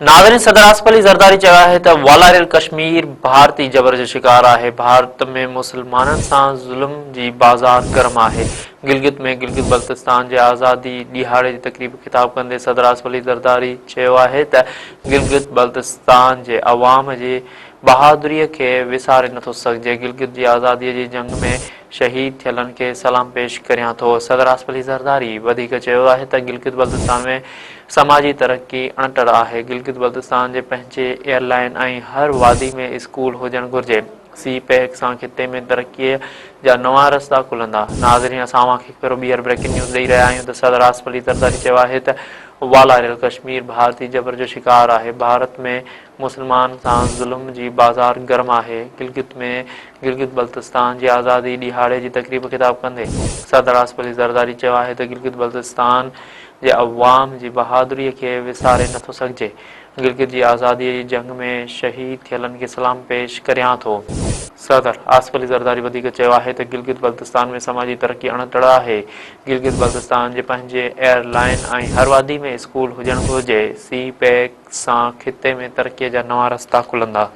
नाज़रीन, सदर आसिफ अली ज़रदारी चयो आहे त वालारियल कश्मीर भारती जबर जो शिकार आहे। भारत में मुसलमाननि सां ज़ुल्म जी बाज़ार गर्म आहे। गिलगित में गिलगित बल्तिस्तान जे आज़ादी ॾिहाड़े जी तक़रीब ख़िताब कंदे सदर आसिफ अली ज़रदारी चयो आहे त गिलगित बल्तिस्तान जे अवाम जी बहादुरीअ खे विसारे नथो सघिजे। गिलगित जी आज़ादीअ जी जंग में शहीद थियलनि खे सलाम पेश करियां थो। सदर आसिफ अली ज़रदारी वधीक चयो आहे त गिलगित बल्तिस्तान में समाजी तरक्की अणटड़ आहे। गिलगित बल्तिस्तान जे पंहिंजे एयरलाइन ऐं हर वादी में स्कूल हुजणु घुरिजे। सी पैक सां खिते में तरक़ीअ जा नवां रस्ता खुलंदा। नाज़रीन, असां खे पहिरियों ॿीहर ब्रेकिंग न्यूज़ ॾेई रहिया आहियूं त सदर आसिफ अली ज़रदारी चयो आहे त वालारियल कश्मीर भारती जबर जो शिकार आहे। भारत में मुसलमान सां ज़ुल्म जी बाज़ार गर्म आहे। गिलगित में गिलगित बल्तिस्तान जी आज़ादी ॾिहाड़े जी तक़रीब ख़िताब कंदे सदर आसिफ अली ज़रदारी चयो आहे त गिलगित बल्तिस्तान जे अवाम जी बहादुरीअ खे विसारे नथो सघिजे। गिलगित जी आज़ादीअ जी जंग में शहीद थियलनि खे सलाम पेश करियां थो। सदर आसिफ अली ज़रदारी वधीक चयो आहे त गिलगित बल्तिस्तान में समाजी तरक्की अणटड़ आहे। गिलगित बल्तिस्तान जे पंहिंजे एयरलाइन ऐं हर वादी में स्कूल हुजणु घुरिजे। सी पैक सां खिते में तरक़ीअ जा नवां रस्ता खुलंदा।